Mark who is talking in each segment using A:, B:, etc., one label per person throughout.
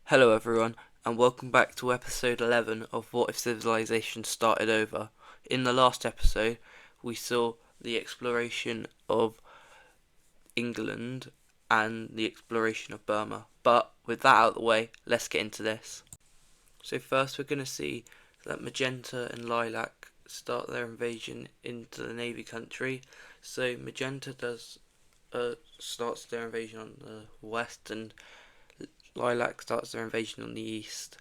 A: Hello everyone, and welcome back to episode 11 of What If Civilization Started Over. In the last episode, we saw the exploration of England and the exploration of Burma. But with that out of the way, let's get into this. So first we're going to see that Magenta and Lilac start their invasion into the Navy country. So Magenta starts their invasion on the west and Lilac starts their invasion on the east.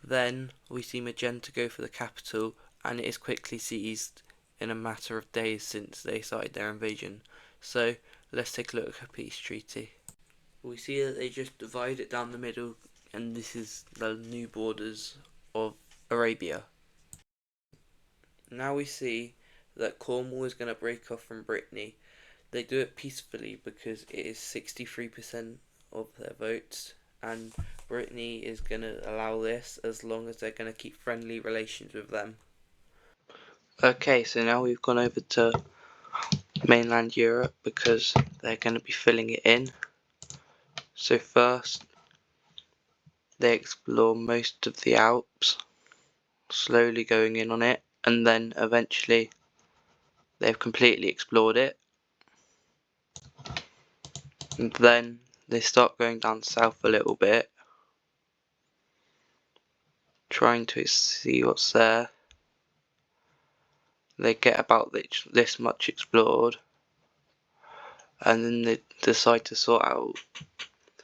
A: Then we see Magenta go for the capital, and it is quickly seized in a matter of days since they started their invasion. So let's take a look at a peace treaty. We see that they just divide it down the middle, and this is the new borders of Arabia. Now we see that Cornwall is going to break off from Brittany. They do it peacefully because it is 63% of their votes, and Brittany is going to allow this as long as they're going to keep friendly relations with them. Okay, so now we've gone over to mainland Europe because they're going to be filling it in. So first, they explore most of the Alps, slowly going in on it, and then eventually they've completely explored it. And then they start going down south a little bit, trying to see what's there. They get about this much explored, and then they decide to sort out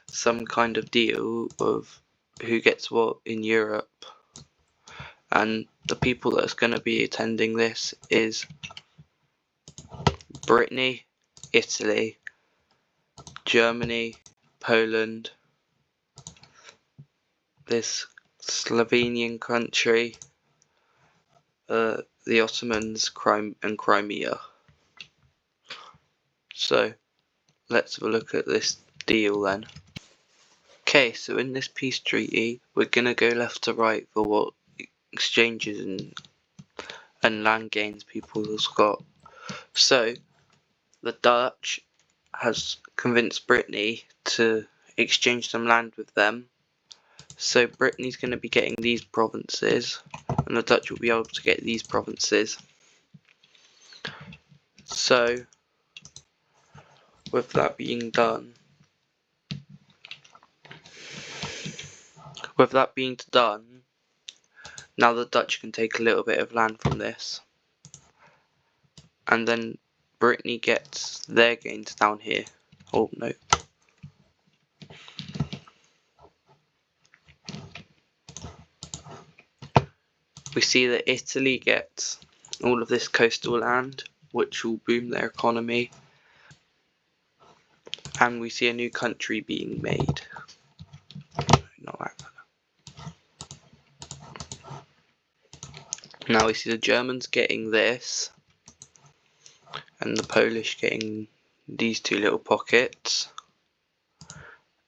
A: some kind of deal of who gets what in Europe. And the people that's going to be attending this is Brittany, Italy, Germany, Poland, this Slovenian country, the Ottomans, and Crimea. So let's have a look at this deal then. Okay, so in this peace treaty, we're gonna go left to right for what exchanges and land gains people has got. So the Dutch has convinced Brittany to exchange some land with them. So Brittany's going to be getting these provinces, and the Dutch will be able to get these provinces. So with that being done, now the Dutch can take a little bit of land from this, and then Brittany gets their gains down here. Oh no. We see that Italy gets all of this coastal land, which will boom their economy, and we see a new country being made. Now we see the Germans getting this, and the Polish getting these two little pockets.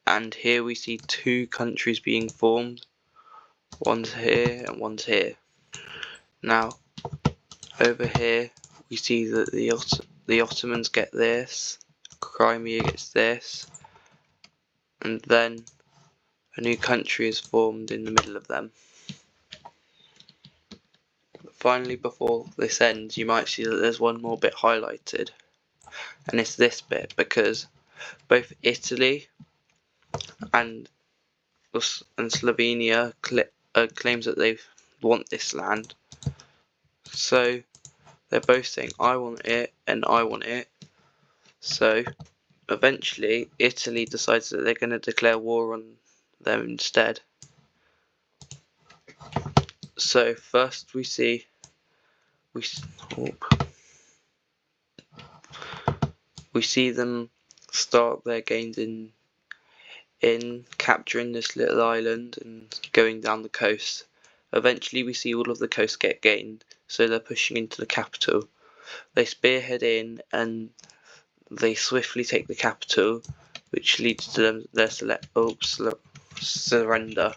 A: And here we see two countries being formed. One's here and one's here. Now, over here we see that the Ottomans get this, Crimea gets this, and then a new country is formed in the middle of them. Finally, before this ends, you might see that there's one more bit highlighted, and it's this bit, because both Italy and Slovenia claims that they want this land. So they're both saying I want it and I want it. So eventually Italy decides that they're going to declare war on them instead. So first we see them start their gains in capturing this little island and going down the coast. Eventually we see all of the coast get gained, so they're pushing into the capital. They spearhead in and they swiftly take the capital, which leads to their surrender.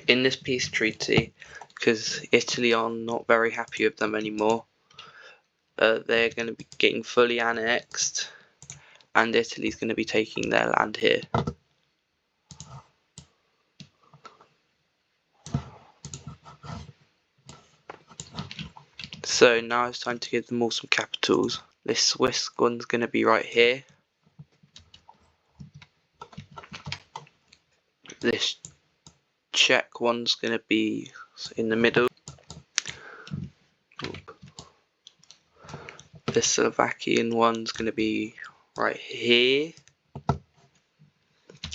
A: In this peace treaty, because Italy are not very happy with them anymore, they're going to be getting fully annexed, and Italy's going to be taking their land here. So now it's time to give them all some capitals. This Swiss one's going to be right here. This Czech one's going to be in the middle. This Slovakian one's going to be right here.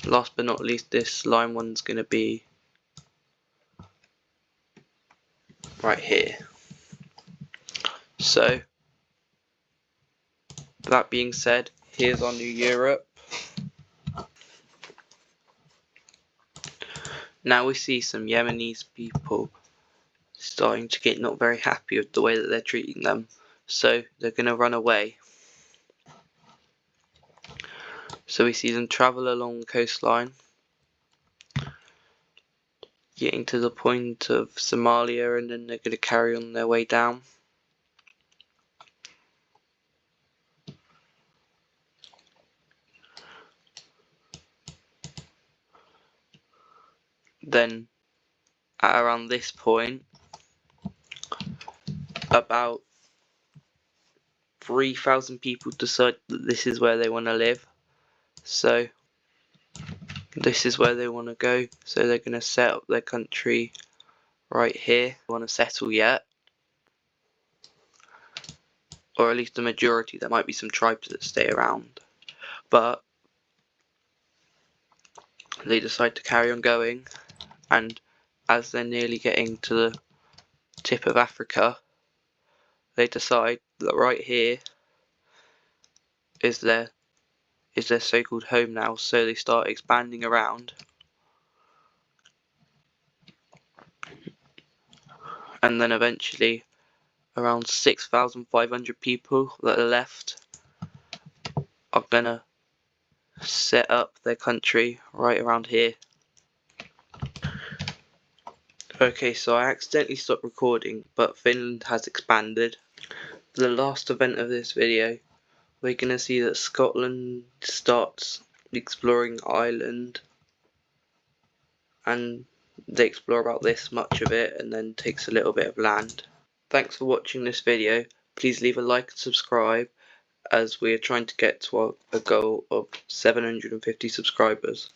A: Last but not least, this lime one's going to be right here. So, that being said, here's our new Europe. Now we see some Yemenis people starting to get not very happy with the way that they're treating them. So they're going to run away. So we see them travel along the coastline, getting to the point of Somalia, and then they're going to carry on their way down. Then at around this point, about 3,000 people decide that this is where they want to live. So this is where they want to go. So they're going to set up their country right here. They want to settle yet, or at least the majority. There might be some tribes that stay around, but they decide to carry on going. And as they're nearly getting to the tip of Africa, they decide that right here is their so-called home now. So they start expanding around, and then eventually around 6,500 people that are left are gonna set up their country right around here. Okay, so I accidentally stopped recording, but Finland has expanded. The last event of this video, we're going to see that Scotland starts exploring Ireland, and they explore about this much of it and then takes a little bit of land. Thanks for watching this video. Please leave a like and subscribe, as we are trying to get to a goal of 750 subscribers.